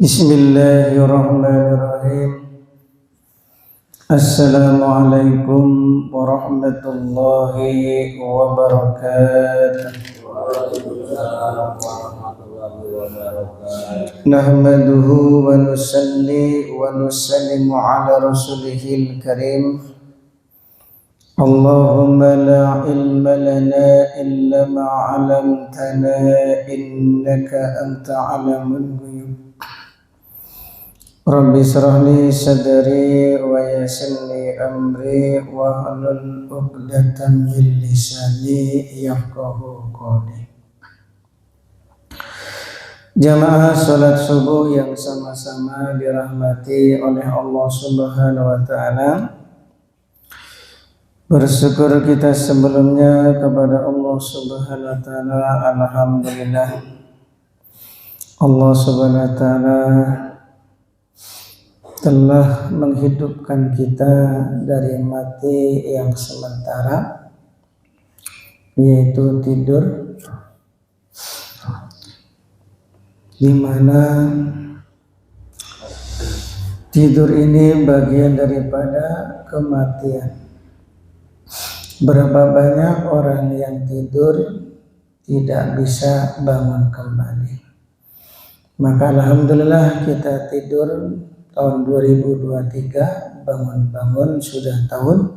Bismillahirrahmanirrahim. Assalamualaikum warahmatullahi wabarakatuh. Nahmaduhu wa nusalli wa nusallimu ala rasulihil karim. Allahumma la ilma lana illa ma 'allamtana innaka anta 'alamul ghuyub. Rabbi shrah li sadri wa yassir li amri wa hlul 'uqdatam min lisani yafqahu qawli. Jamaah salat subuh yang sama-sama dirahmati oleh Allah Subhanahu wa taala. Bersyukur kita sebelumnya kepada Allah Subhanahu wa taala. Alhamdulillah, Allah Subhanahu wa taala telah menghidupkan kita dari mati yang sementara, yaitu tidur, di mana tidur ini bagian daripada kematian. Berapa banyak orang yang tidur tidak bisa bangun kembali. Maka alhamdulillah kita tidur tahun 2023, bangun-bangun sudah tahun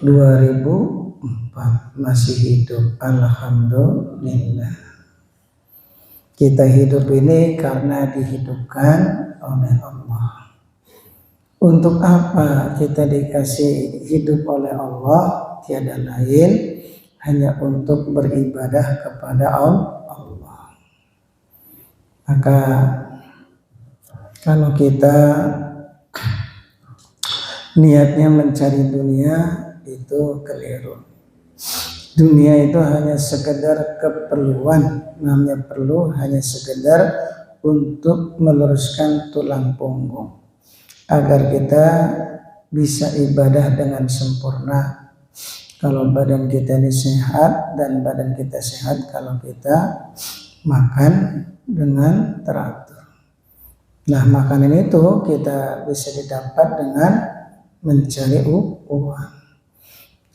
2004, masih hidup. Alhamdulillah. Kita hidup ini karena dihidupkan oleh Allah. Untuk apa kita dikasih hidup oleh Allah? Tiada lain, hanya untuk beribadah kepada Allah. Maka kalau kita niatnya mencari dunia, itu keliru. Dunia itu hanya sekedar keperluan, namanya perlu hanya sekedar untuk meluruskan tulang punggung agar kita bisa ibadah dengan sempurna. Kalau badan kita ini sehat, dan badan kita sehat kalau kita makan dengan teratur. Nah, makanan itu kita bisa didapat dengan mencari uang.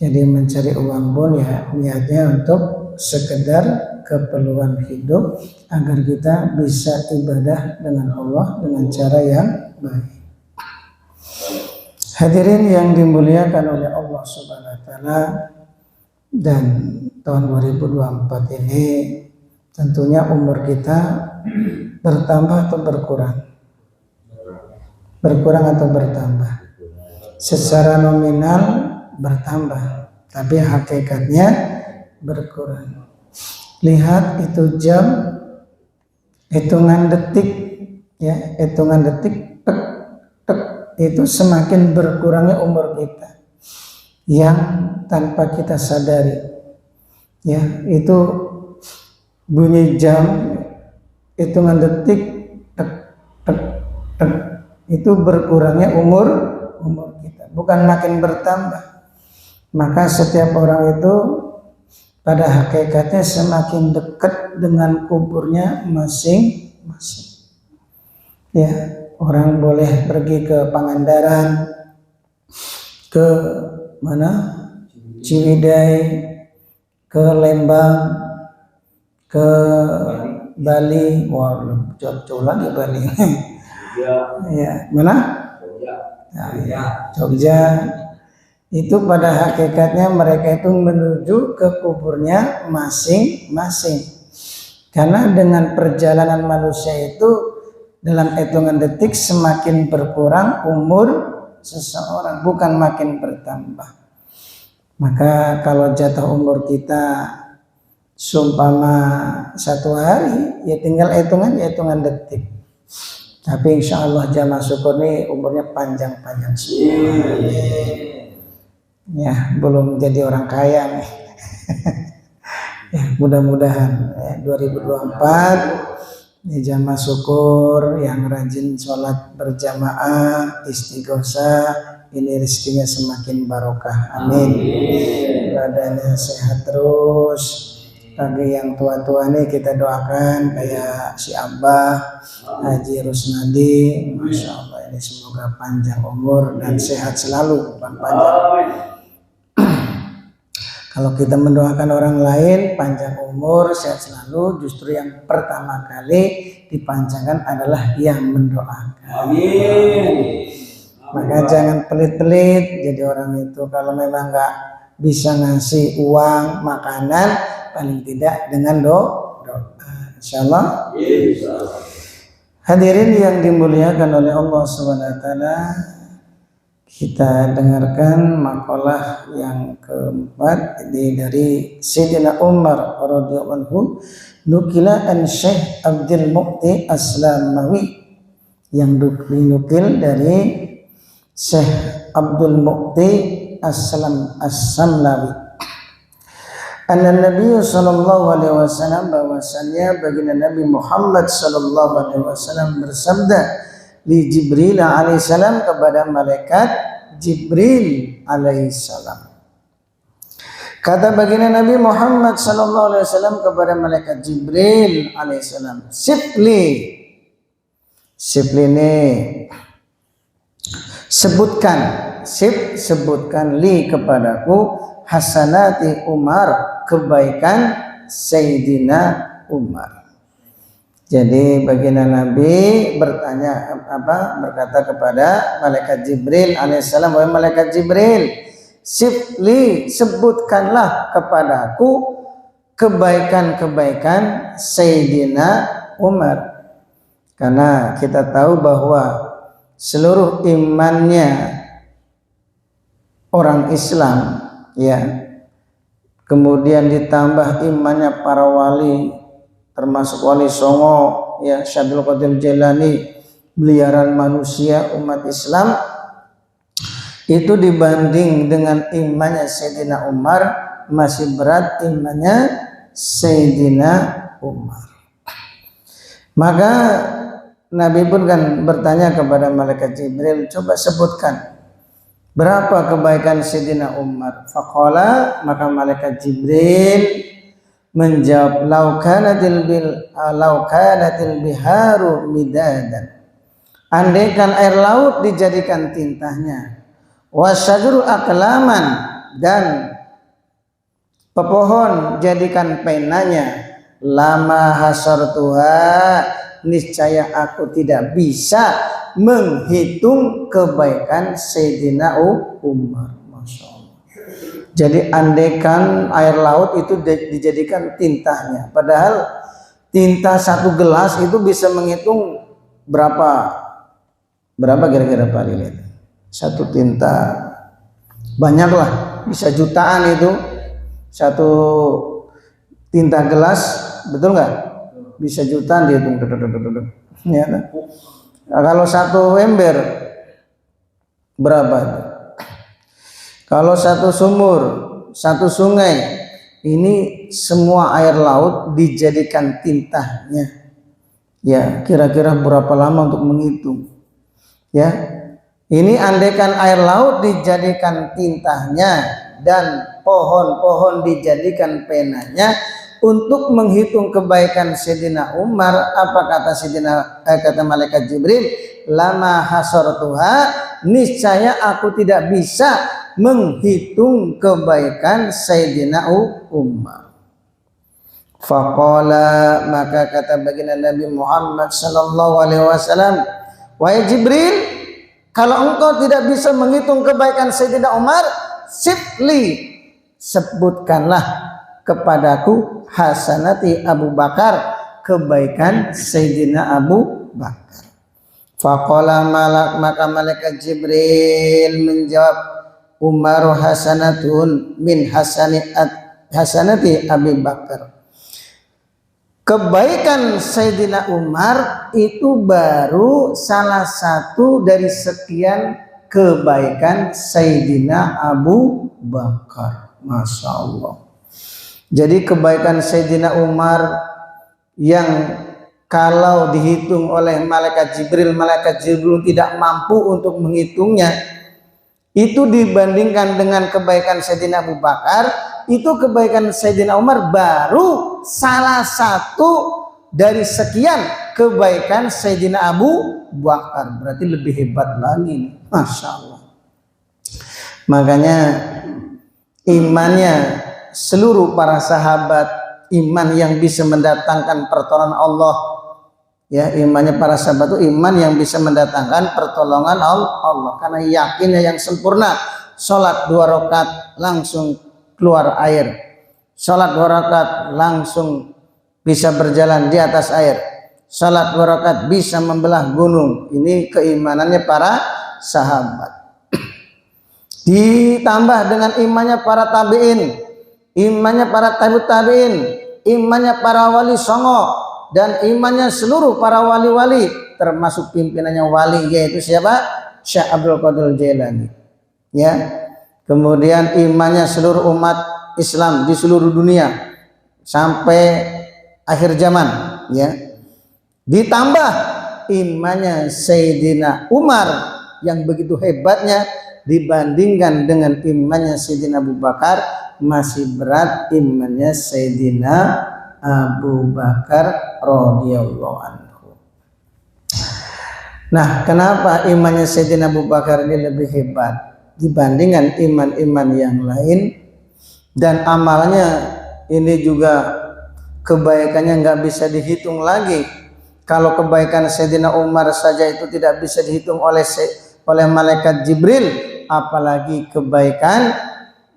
Jadi mencari uang pun ya niatnya untuk sekedar keperluan hidup agar kita bisa ibadah dengan Allah dengan cara yang baik. Hadirin yang dimuliakan oleh Allah Subhanahu wa taala, dan tahun 2024 ini tentunya umur kita bertambah atau berkurang? Berkurang atau bertambah? Secara nominal bertambah, tapi hakikatnya berkurang. Lihat itu jam, hitungan detik, ya, hitungan detik, tek, tek, itu semakin berkurangnya umur kita, yang tanpa kita sadari, ya, itu bunyi jam, hitungan detik, tek, tek, tek, itu berkurangnya umur kita, bukan makin bertambah. Maka setiap orang itu pada hakikatnya semakin dekat dengan kuburnya masing-masing. Ya, orang boleh pergi ke Pangandaran, ke mana? Ciwidey, ke Lembang, ke Bali. Wah, jauh lagi Bali. Ya, mana? Nah, ya, Jogja. Itu pada hakikatnya mereka itu menuju ke kuburnya masing-masing. Karena dengan perjalanan manusia itu dalam hitungan detik semakin berkurang umur seseorang, bukan makin bertambah. Maka kalau jatah umur kita seumpama 1 hari, ya tinggal hitungan detik. Tapi insya Allah jamaah syukur nih umurnya panjang-panjang semua. Ya, belum jadi orang kaya nih. Ya, mudah-mudahan ya, 2024 ya, jamaah syukur yang rajin sholat berjamaah, istighosah, ini rezekinya semakin barokah. Amin. Badannya sehat terus, bagi yang tua-tua nih kita doakan kayak si Abah Haji Rusnadi, Masya Allah ini semoga panjang umur dan sehat selalu, bukan panjang. Kalau kita mendoakan orang lain panjang umur sehat selalu, justru yang pertama kali dipanjangkan adalah yang mendoakan. Amin. Maka jangan pelit-pelit jadi orang itu. Kalau memang nggak bisa ngasih uang, makanan, paling tidak dengan doa. Insyaallah. Hadirin yang dimuliakan oleh Allah SWT, kita dengarkan makalah yang keempat dari Sayyidina Umar radhiyallahu anhu, nukila an Syekh Abdul Muqti Aslamawi, yang dinukil dari Syekh Abdul Muqti As-Samlawi. Anna Nabi sallallahu alaihi wasallam, bahwasanya baginda Nabi Muhammad sallallahu alaihi wasallam bersabda li Jibril alaihissalam, kepada malaikat Jibril alaihissalam. Kata baginda Nabi Muhammad sallallahu alaihi wasallam kepada malaikat Jibril alaihissalam, sifli ini sebutkan li kepadaku hasanati Umar, kebaikan Sayyidina Umar. Jadi baginda Nabi berkata kepada malaikat Jibril alaihissalam, wahai malaikat Jibril, sifli, sebutkanlah kepadaku kebaikan-kebaikan Sayyidina Umar. Karena kita tahu bahwa seluruh imannya orang Islam, ya, kemudian ditambah imannya para wali, termasuk Wali Songo, ya, Syabdul Qadir Jailani, beliaran manusia umat Islam, itu dibanding dengan imannya Sayyidina Umar, masih berat imannya Sayyidina Umar. Maka Nabi pun kan bertanya kepada malaikat Jibril, coba sebutkan berapa kebaikan Sayyidina Umar. Faqala, maka malaikat Jibril menjawab, lau kanatil biharu midadan, andaikan air laut dijadikan tintanya, wasyajuru aklaman, dan pepohon jadikan penanya, lama hasartuha, niscaya aku tidak bisa menghitung kebaikan Sayyidina Umar. Masya Allah. Jadi andaikan air laut itu dijadikan tintanya, padahal tinta satu gelas itu bisa menghitung berapa kira-kira Pak Lili? Satu tinta banyak lah, bisa jutaan itu satu tinta gelas, betul nggak? Bisa jutaan dihitung. Ya, nah, kalau satu ember berapa? Kalau satu sumur, satu sungai, ini semua air laut dijadikan tintanya. Ya, kira-kira berapa lama untuk menghitung? Ya, ini andaikan air laut dijadikan tintanya dan pohon-pohon dijadikan penanya untuk menghitung kebaikan Sayyidina Umar, apa kata kata malaikat Jibril, lama hasartuha, niscaya aku tidak bisa menghitung kebaikan Sayyidina Umar. Faqala, maka kata baginda Nabi Muhammad sallallahu alaihi wasallam, wahai Jibril, kalau engkau tidak bisa menghitung kebaikan Sayyidina Umar, sifli, sebutkanlah kepadaku hasanati Abu Bakar, kebaikan Sayyidina Abu Bakar. Faqala, maka malaikat Jibril menjawab, Umaru hasanatun min hasanati Abi Bakar. Kebaikan Sayyidina Umar itu baru salah satu dari sekian kebaikan Sayyidina Abu Bakar. Masya Allah. Jadi kebaikan Sayyidina Umar yang kalau dihitung oleh malaikat Jibril tidak mampu untuk menghitungnya, itu dibandingkan dengan kebaikan Sayyidina Abu Bakar, itu kebaikan Sayyidina Umar baru salah satu dari sekian kebaikan Sayyidina Abu Bakar. Berarti lebih hebat lagi, Masya Allah. Makanya imannya seluruh para sahabat, iman yang bisa mendatangkan pertolongan Allah, ya, imannya para sahabat itu iman yang bisa mendatangkan pertolongan Allah, karena yakinnya yang sempurna. Sholat 2 rakaat langsung keluar air, sholat 2 rakaat langsung bisa berjalan di atas air, sholat 2 rakaat bisa membelah gunung. Ini keimanannya para sahabat. Ditambah dengan imannya para tabi'in, imannya para tabi'in, imannya para wali songo, dan imannya seluruh para wali-wali, termasuk pimpinannya wali, yaitu siapa? Syekh Abdul Qadir Jailani, ya. Kemudian imannya seluruh umat Islam di seluruh dunia sampai akhir zaman, ya. Ditambah imannya Sayyidina Umar yang begitu hebatnya dibandingkan dengan imannya Sayyidina Abu Bakar, masih berat imannya Sayyidina Abu Bakar radhiyallahu anhu. Nah, kenapa imannya Sayyidina Abu Bakar ini lebih hebat dibandingkan iman-iman yang lain? Dan amalnya ini juga kebaikannya nggak bisa dihitung lagi. Kalau kebaikan Sayyidina Umar saja itu tidak bisa dihitung oleh malaikat Jibril, apalagi kebaikan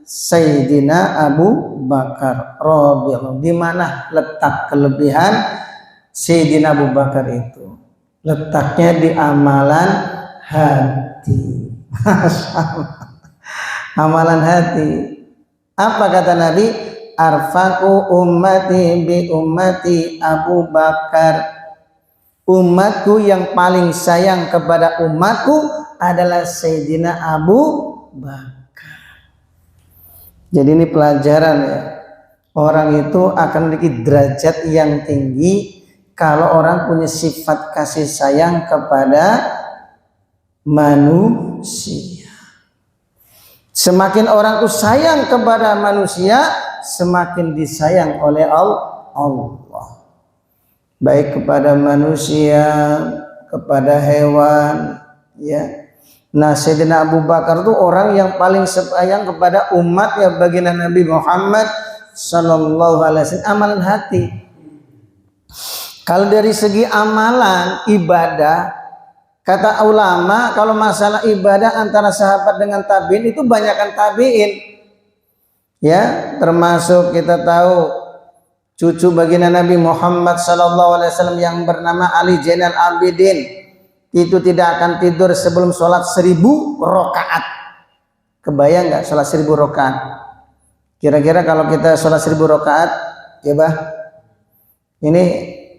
Sayyidina Abu Bakar radhiyallahu. Di mana letak kelebihan Sayyidina Abu Bakar itu? Letaknya di amalan hati. Amalan hati. Apa kata Nabi? Arfaqu ummati bi ummati Abu Bakar. Umatku yang paling sayang kepada umatku adalah Sayyidina Abu Bakar. Jadi ini pelajaran, ya. Orang itu akan memiliki derajat yang tinggi kalau orang punya sifat kasih sayang kepada manusia. Semakin orang itu sayang kepada manusia, semakin disayang oleh Allah. Baik kepada manusia, kepada hewan, ya. Nah, Sayyidina Abu Bakar itu orang yang paling sayang kepada umat, ya, baginda Nabi Muhammad sallallahu alaihi wasallam. Amalan hati. Kalau dari segi amalan ibadah, kata ulama, kalau masalah ibadah antara sahabat dengan tabi'in itu banyakkan tabi'in, ya. Termasuk kita tahu cucu baginda Nabi Muhammad sallallahu alaihi wasallam yang bernama Ali Zainal Abidin itu tidak akan tidur sebelum sholat 1000 rakaat. Kebayang nggak sholat 1000 rakaat? Kira-kira kalau kita sholat 1000 rakaat, ya bah, ini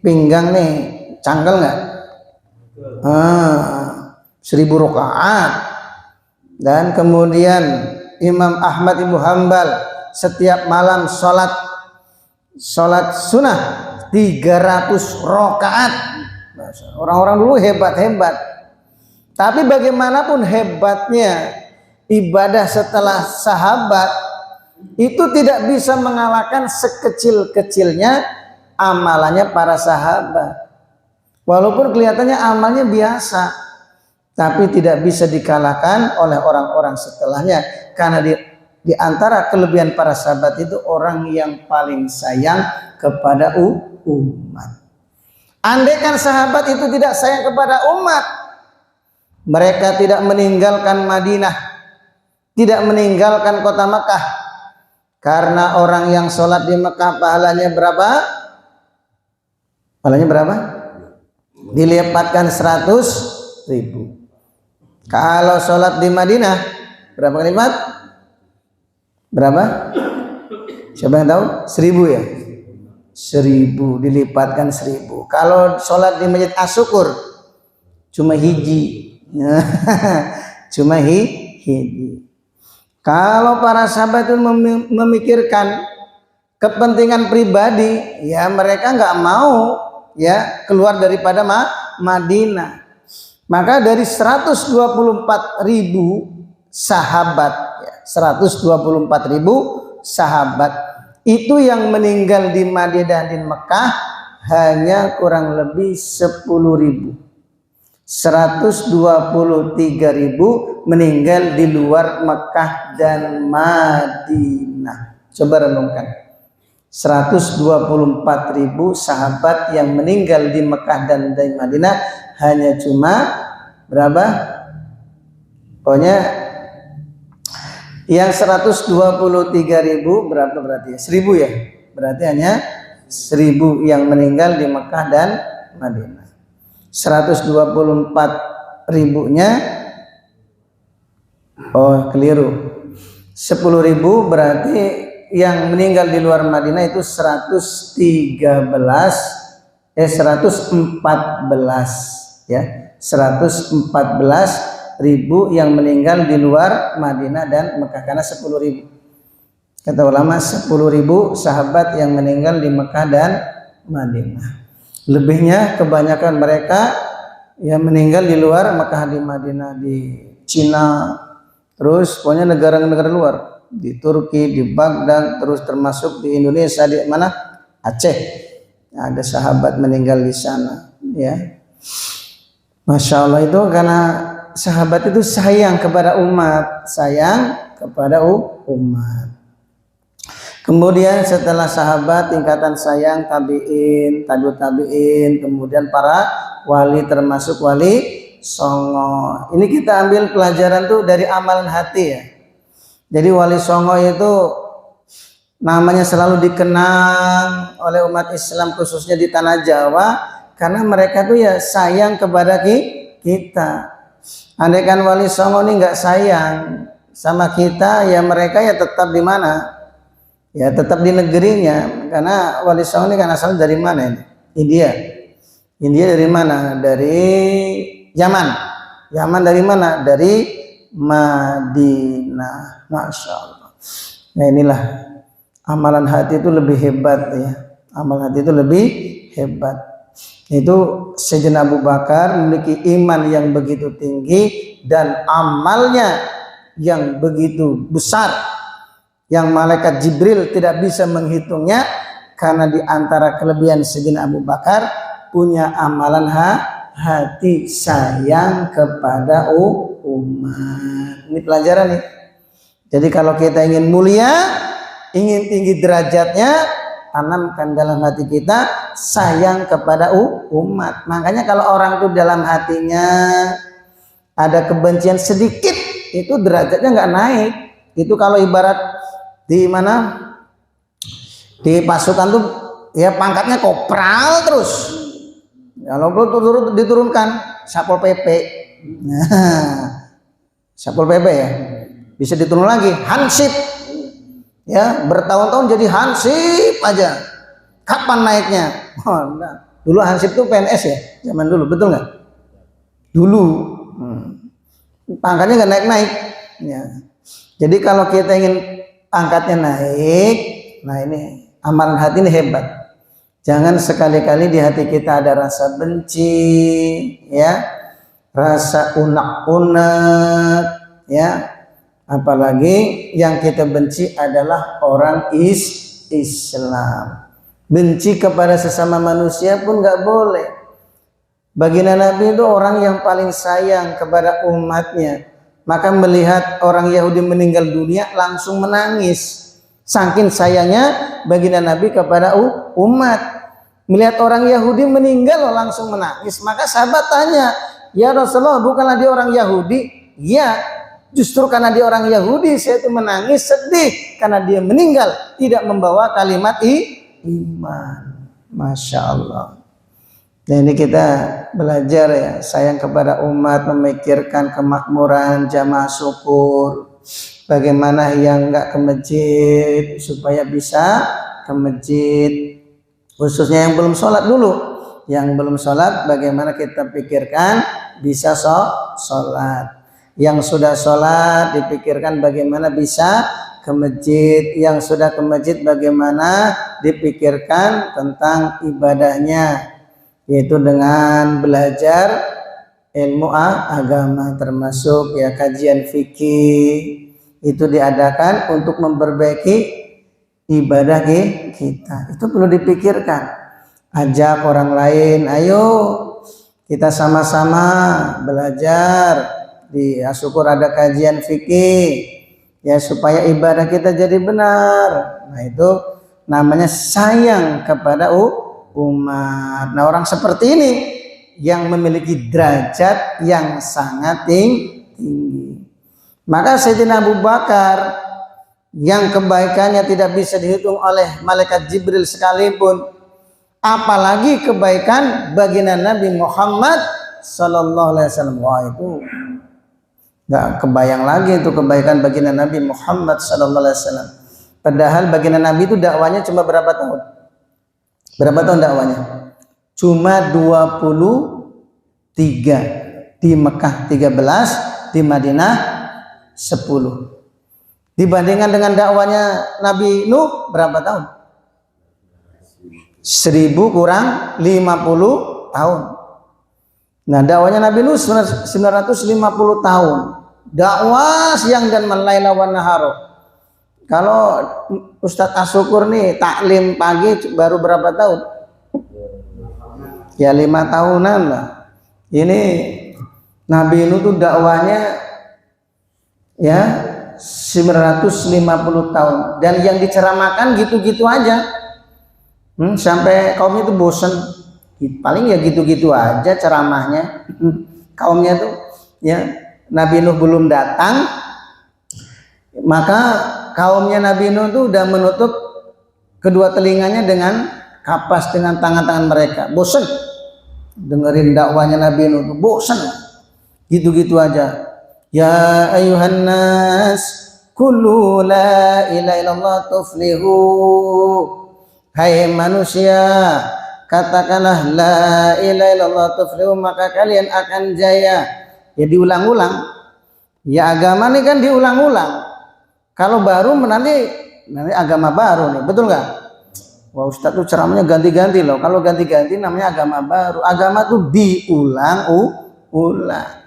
pinggang nih cangkel nggak? 1000 rakaat. Dan kemudian Imam Ahmad Ibnu Hanbal setiap malam sholat sunnah 300 rakaat. Orang-orang dulu hebat-hebat. Tapi bagaimanapun hebatnya ibadah setelah sahabat, itu tidak bisa mengalahkan sekecil-kecilnya amalannya para sahabat. Walaupun kelihatannya amalnya biasa, tapi tidak bisa dikalahkan oleh orang-orang setelahnya. Karena di antara kelebihan para sahabat itu orang yang paling sayang kepada umat. Andaikan sahabat itu tidak sayang kepada umat, mereka tidak meninggalkan Madinah, tidak meninggalkan kota Mekah. Karena orang yang sholat di Mekah pahalanya berapa? Pahalanya berapa? Dilipatkan 100.000. Kalau sholat di Madinah berapa kalimat? Berapa? Siapa yang tahu? 1000 ya? 1000 dilipatkan 1000. Kalau sholat di Masjid As-Syukur cuma hiji. Cuma hiji. Kalau para sahabat itu memikirkan kepentingan pribadi, ya mereka nggak mau, ya, keluar daripada Madinah. Maka dari 124.000 sahabat, ya, 124.000 sahabat. Itu yang meninggal di Madinah dan di Mekah hanya kurang lebih 10.000. 123.000 meninggal di luar Mekah dan Madinah. Coba renungkan. 124.000 sahabat yang meninggal di Mekah dan di Madinah hanya cuma berapa? Pokoknya yang 123.000 berapa berarti ya? 1.000 ya? Berarti hanya 1.000 yang meninggal di Mekah dan Madinah. 124.000-nya keliru. 10.000 berarti yang meninggal di luar Madinah itu 114 ya. 114.000 yang meninggal di luar Madinah dan Mekah karena 10.000. Kata ulama 10.000 sahabat yang meninggal di Mekah dan Madinah. Lebihnya kebanyakan mereka yang meninggal di luar Mekah di Madinah, di Cina, terus pokoknya negara-negara luar, di Turki, di Baghdad, terus termasuk di Indonesia di mana? Aceh. Ada sahabat meninggal di sana, ya. Masya Allah, itu karena sahabat itu sayang kepada umat, umat. Kemudian setelah sahabat tingkatan sayang tabi'in, tabi'ut tabi'in, kemudian para wali termasuk wali songo. Ini kita ambil pelajaran tuh dari amalan hati ya. Jadi wali songo itu namanya selalu dikenang oleh umat Islam khususnya di tanah Jawa karena mereka tuh ya sayang kepada kita. Andaikan wali songo ini nggak sayang sama kita, ya mereka ya tetap di mana? Ya tetap di negerinya, karena wali songo ini kan asal dari mana ini? India dari mana? Dari Yaman. Yaman dari mana? Dari Madinah. Masya Allah. Nah inilah amalan hati itu lebih hebat ya. Amalan hati itu lebih hebat. Itu Sayyidina Abu Bakar memiliki iman yang begitu tinggi dan amalnya yang begitu besar, yang malaikat Jibril tidak bisa menghitungnya, karena di antara kelebihan Sayyidina Abu Bakar punya amalan hati sayang kepada umat. Ini pelajaran nih. Jadi kalau kita ingin mulia, ingin tinggi derajatnya, tanamkan dalam hati kita sayang kepada umat. Makanya kalau orang itu dalam hatinya ada kebencian sedikit, itu derajatnya nggak naik. Itu kalau ibarat di mana di pasukan tuh ya pangkatnya kopral terus, kalau perlu diturunkan Satpol PP, Satpol PP ya bisa diturun lagi Hansip ya, bertahun-tahun jadi Hansip aja, kapan naiknya? Dulu Hansip tuh PNS ya zaman dulu, betul nggak? Dulu pangkatnya nggak naik-naik ya. Jadi kalau kita ingin angkatnya naik, nah ini amalan hati ini hebat. Jangan sekali-kali di hati kita ada rasa benci, ya, rasa unek-unek, ya. Apalagi yang kita benci adalah orang Islam. Benci kepada sesama manusia pun nggak boleh. Baginda Nabi itu orang yang paling sayang kepada umatnya. Maka melihat orang Yahudi meninggal dunia langsung menangis. Saking sayangnya baginda Nabi kepada umat. Melihat orang Yahudi meninggal langsung menangis. Maka sahabat tanya, ya Rasulullah, bukanlah dia orang Yahudi? Ya, justru karena dia orang Yahudi saya itu menangis sedih karena dia meninggal tidak membawa kalimat iman. Masya Allah. Nah ini kita belajar ya, sayang kepada umat, memikirkan kemakmuran, jamaah syukur. Bagaimana yang nggak ke masjid supaya bisa ke masjid. Khususnya yang belum sholat dulu. Yang belum sholat bagaimana kita pikirkan bisa sholat. Yang sudah sholat dipikirkan bagaimana bisa ke masjid. Yang sudah ke masjid bagaimana dipikirkan tentang ibadahnya, yaitu dengan belajar ilmu agama, termasuk ya kajian fikih itu diadakan untuk memperbaiki ibadah kita. Itu perlu dipikirkan. Ajak orang lain, ayo kita sama-sama belajar. Syukur ada kajian fikih ya supaya ibadah kita jadi benar. Nah itu namanya sayang kepada umat. Nah orang seperti ini yang memiliki derajat yang sangat tinggi. Maka Sayyidina Abu Bakar yang kebaikannya tidak bisa dihitung oleh malaikat Jibril sekalipun, apalagi kebaikan baginda Nabi Muhammad sallallahu alaihi wasallam. Wah itu nggak kebayang lagi itu kebaikan baginda Nabi Muhammad sallallahu alaihi wasallam. Padahal baginda Nabi itu dakwanya cuma berapa tahun? Berapa tahun dakwanya? Cuma 23. Di Mekah 13, di Madinah 10. Dibandingkan dengan dakwanya Nabi Nuh berapa tahun? 1000 kurang 50 tahun. Nah dakwanya Nabi Nuh 950 tahun. Dakwah siang dan malam wan nahar. Kalau Ustadz Asyukur nih taklim pagi baru berapa tahun? Ya 5 tahunan lah. Ini Nabi Nuh tuh dakwahnya ya 950 tahun, dan yang diceramakan gitu-gitu aja, sampai kaum itu bosan. Paling ya gitu-gitu aja ceramahnya. Kaumnya tuh ya Nabi Nuh belum datang, maka kaumnya Nabi Nuh tuh udah menutup kedua telinganya dengan kapas, dengan tangan-tangan mereka. Bosan dengerin dakwanya Nabi Nuh tuh, bosan. Gitu-gitu aja. Ya ayuhan nas kullu la ilaha illallah tuflihu. Hai manusia, katakanlah la ilaha illallah tuflihu, maka kalian akan jaya. Ya diulang-ulang. Ya agama ini kan diulang-ulang. Kalau baru nanti agama baru nih, betul nggak? Wah Ustadz tuh ceramahnya ganti-ganti loh. Kalau ganti-ganti namanya agama baru. Agama tuh diulang-ulang.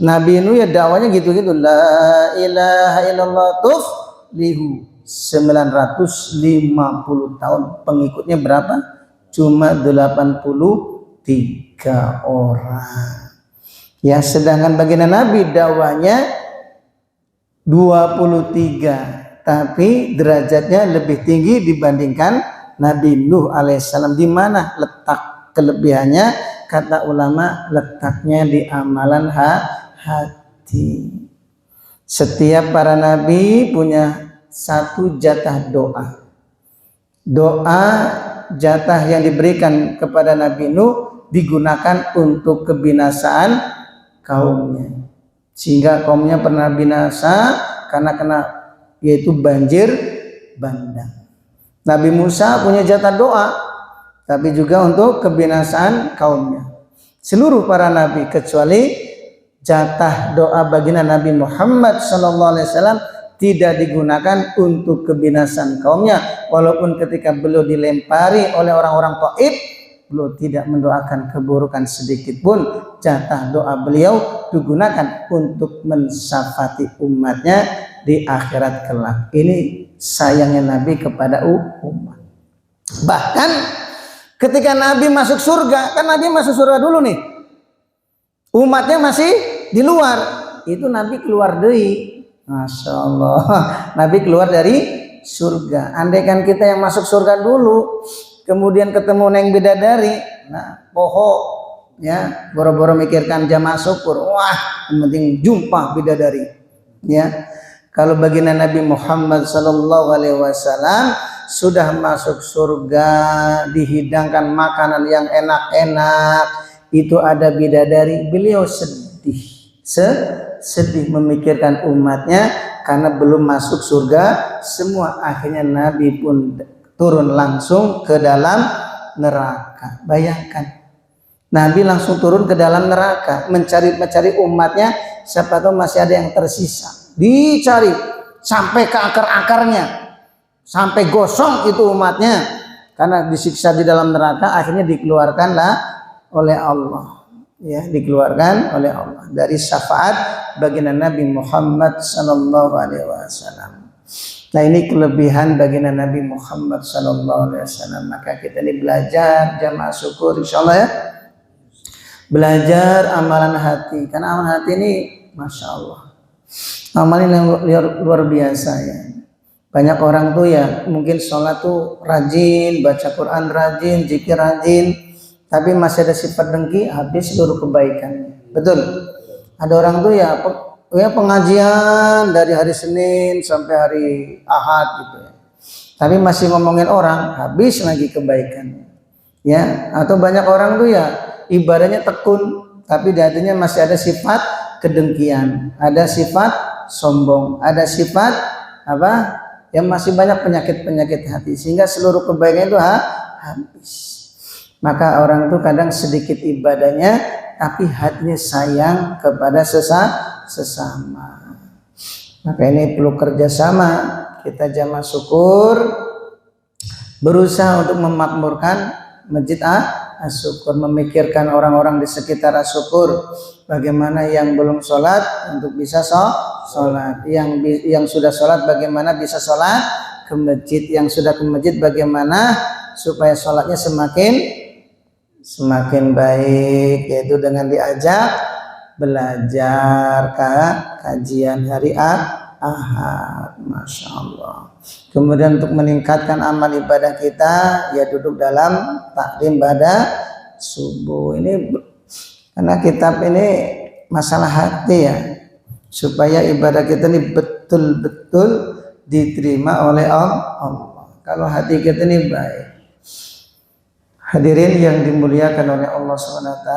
Nabi Nuh ya dakwanya gitu-gitu, la ilaha illallah tuflihu. 950 tahun, pengikutnya berapa? Cuma 83 orang. Ya sedangkan baginda Nabi dakwanya 23, tapi derajatnya lebih tinggi dibandingkan Nabi Nuh alaihissalam. Di mana letak kelebihannya? Kata ulama, letaknya di amalan hati. Setiap para nabi punya satu jatah doa. Doa jatah yang diberikan kepada Nabi Nuh digunakan untuk kebinasaan kaumnya, sehingga kaumnya pernah binasa karena yaitu banjir bandang. Nabi Musa punya jatah doa, tapi juga untuk kebinasaan kaumnya. Seluruh para nabi kecuali jatah doa baginda Nabi Muhammad SAW tidak digunakan untuk kebinasaan kaumnya. Walaupun ketika beliau dilempari oleh orang-orang Taif, beliau tidak mendoakan keburukan sedikit pun. Jatah doa beliau digunakan untuk mensyafaati umatnya di akhirat kelak. Ini sayangnya Nabi kepada umat. Bahkan ketika Nabi masuk surga, kan Nabi masuk surga dulu nih, umatnya masih di luar. Itu Nabi keluar dari, Masya Allah, Nabi keluar dari surga. Andaikan kita yang masuk surga dulu, kemudian ketemu neng bidadari, nah pohon ya, boro-boro mikirkan jamaah syukur, wah yang penting jumpa bidadari ya. Kalau baginda Nabi Muhammad SAW sudah masuk surga, dihidangkan makanan yang enak-enak, itu ada bidadari, beliau sedih memikirkan umatnya karena belum masuk surga semua. Akhirnya Nabi pun turun langsung ke dalam neraka. Bayangkan, Nabi langsung turun ke dalam neraka mencari umatnya, siapa tahu masih ada yang tersisa. Dicari sampai ke akar-akarnya, sampai gosong itu umatnya karena disiksa di dalam neraka. Akhirnya dikeluarkanlah oleh Allah, ya, dikeluarkan oleh Allah dari syafaat baginda Nabi Muhammad sallallahu alaihi wasallam. Nah ini kelebihan baginda Nabi Muhammad SAW. Maka kita ini belajar jamaah syukur insyaallah ya. Belajar amalan hati. Karena amalan hati ini Masya Allah, amalan yang luar biasa ya. Banyak orang tuh ya mungkin sholat tuh rajin, baca Quran rajin, zikir rajin, tapi masih ada sifat dengki, habis seluruh kebaikannya. Betul. Ada orang tuh ya pengajian dari hari Senin sampai hari Ahad gitu ya, tapi masih ngomongin orang, habis lagi kebaikannya ya. Atau banyak orang tuh ya ibadahnya tekun, tapi di hatinya masih ada sifat kedengkian, ada sifat sombong, ada sifat apa yang masih banyak penyakit hati, sehingga seluruh kebaikan itu habis. Maka orang itu kadang sedikit ibadahnya tapi hatinya sayang kepada sesama. Maka ini perlu kerjasama kita jamaah syukur, berusaha untuk memakmurkan masjid As-Syukur, memikirkan orang-orang di sekitar As-Syukur, bagaimana yang belum sholat untuk bisa sholat, yang sudah sholat bagaimana bisa sholat ke masjid, yang sudah ke masjid bagaimana supaya sholatnya semakin baik, yaitu dengan diajak belajar kajian hari Ahad. Masya Allah. Kemudian untuk meningkatkan amal ibadah kita, ya duduk dalam takdim pada subuh. Ini karena kitab ini masalah hati ya, supaya ibadah kita ini betul-betul diterima oleh Allah. Kalau hati kita ini baik. Hadirin yang dimuliakan oleh Allah SWT,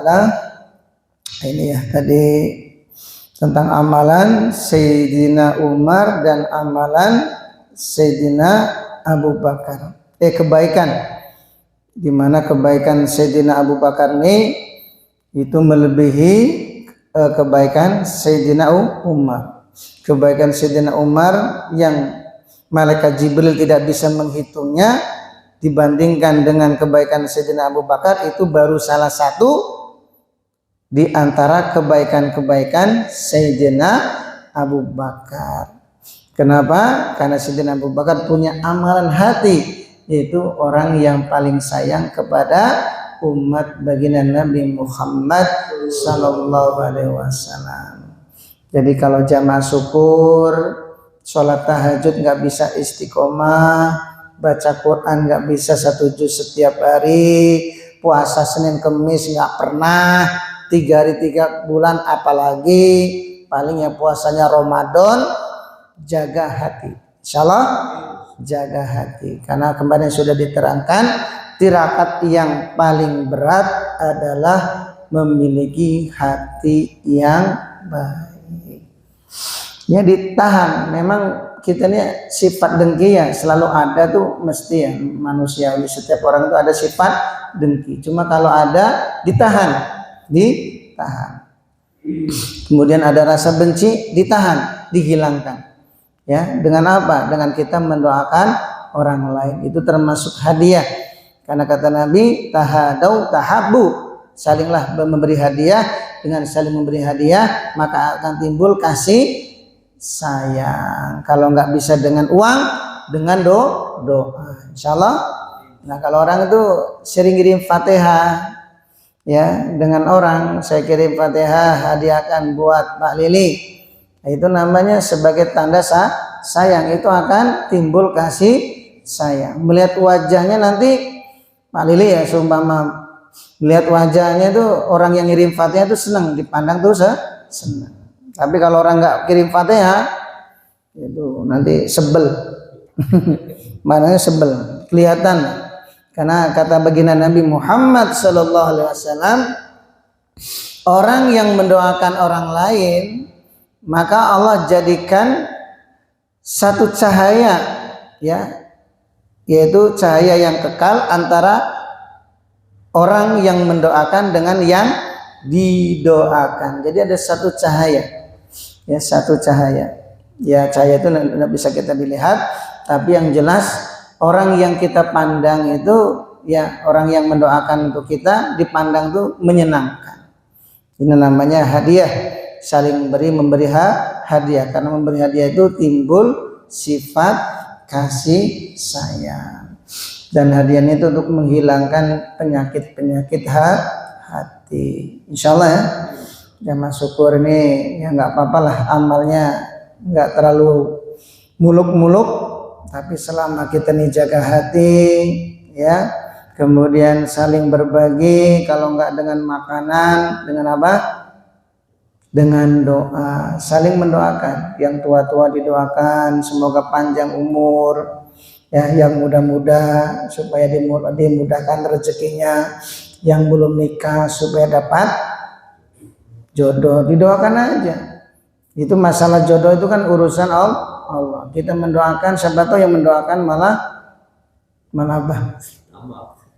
ini ya tadi tentang amalan Sayyidina Umar dan amalan Sayyidina Abu Bakar. Kebaikan, dimana kebaikan Sayyidina Abu Bakar ini itu melebihi kebaikan Sayyidina Umar. Kebaikan Sayyidina Umar yang malaikat Jibril tidak bisa menghitungnya, dibandingkan dengan kebaikan Sayyidina Abu Bakar, itu baru salah satu di antara kebaikan-kebaikan Sayyidina Abu Bakar. Kenapa? Karena Sayyidina Abu Bakar punya amalan hati, yaitu orang yang paling sayang kepada umat baginda Nabi Muhammad sallallahu alaihi wasallam. Jadi kalau jamaah syukur, sholat tahajud nggak bisa istiqomah, baca Quran nggak bisa 1 juz setiap hari, puasa Senin Kemis nggak pernah, 3 hari 3 bulan apalagi, paling ya puasanya Ramadan, jaga hati. Insyaallah jaga hati, karena kemarin sudah diterangkan tirakat yang paling berat adalah memiliki hati yang baik. Ya ditahan, memang kita ini sifat dengki ya selalu ada tuh, mesti ya manusiawi, setiap orang itu ada sifat dengki. Cuma kalau ada ditahan. Kemudian ada rasa benci, ditahan, dihilangkan. Ya, dengan apa? Dengan kita mendoakan orang lain. Itu termasuk hadiah. Karena kata Nabi, tahadau tahabbu, salinglah memberi hadiah. Dengan saling memberi hadiah maka akan timbul kasih sayang. Kalau nggak bisa dengan uang, dengan doa. Insyaallah. Nah kalau orang itu sering kirim Fatihah, ya dengan orang, saya kirim Fatihah, hadiahkan buat Pak Lili, nah, itu namanya sebagai tanda sayang. Itu akan timbul kasih sayang. Melihat wajahnya nanti Pak Lili ya, seumpama melihat wajahnya itu orang yang ngirim Fatihah itu senang, dipandang tuh senang. Tapi kalau orang nggak kirim Fatihah, itu nanti sebel. Mananya sebel, kelihatan. Karena kata baginda Nabi Muhammad sallallahu alaihi wasallam, orang yang mendoakan orang lain, maka Allah jadikan satu cahaya, ya, yaitu cahaya yang kekal antara orang yang mendoakan dengan yang didoakan. Jadi ada satu cahaya, ya, satu cahaya. Ya cahaya itu tidak bisa kita dilihat, tapi yang jelas orang yang kita pandang itu, ya orang yang mendoakan untuk kita dipandang itu menyenangkan. Ini namanya hadiah, saling memberi hadiah. Karena memberi hadiah itu timbul sifat kasih sayang. Dan hadiah itu untuk menghilangkan penyakit-penyakit hati. Insya Allah ya. Jamaah syukur ini ya nggak apa-apa lah, amalnya nggak terlalu muluk-muluk, tapi selama kita nih jaga hati ya, kemudian saling berbagi, kalau nggak dengan makanan, dengan apa? Dengan doa, saling mendoakan. Yang tua-tua didoakan semoga panjang umur, ya, yang muda-muda supaya dimudahkan rezekinya, yang belum nikah supaya dapat jodoh, didoakan aja. Itu masalah jodoh itu kan urusan Allah. Kita mendoakan, siapa tahu yang mendoakan malah apa?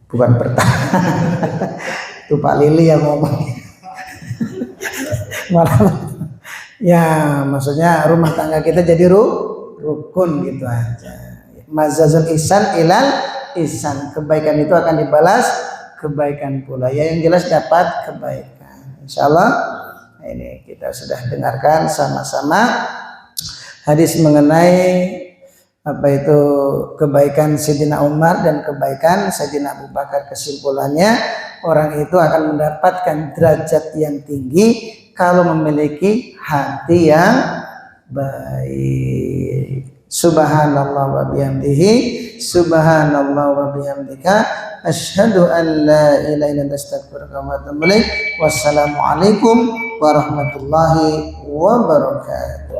Bukan bertahan. Itu Pak Lili yang ngomong. Malah ya, maksudnya rumah tangga kita jadi rukun gitu aja. Mazazul ihsan ilal ihsan, kebaikan itu akan dibalas kebaikan pula. Ya, yang jelas dapat kebaikan. Insyaallah ini kita sudah dengarkan sama-sama hadis mengenai apa itu kebaikan Sayyidina Umar dan kebaikan Sayyidina Abu Bakar. Kesimpulannya, orang itu akan mendapatkan derajat yang tinggi kalau memiliki hati yang baik. Subhanallah wa bihamdihi, subhanallah wa bihamdika, asyhadu an la ilaha illa anta astaghfiruka wa atubu ilaik. Wassalamualaikum warahmatullahi wabarakatuh.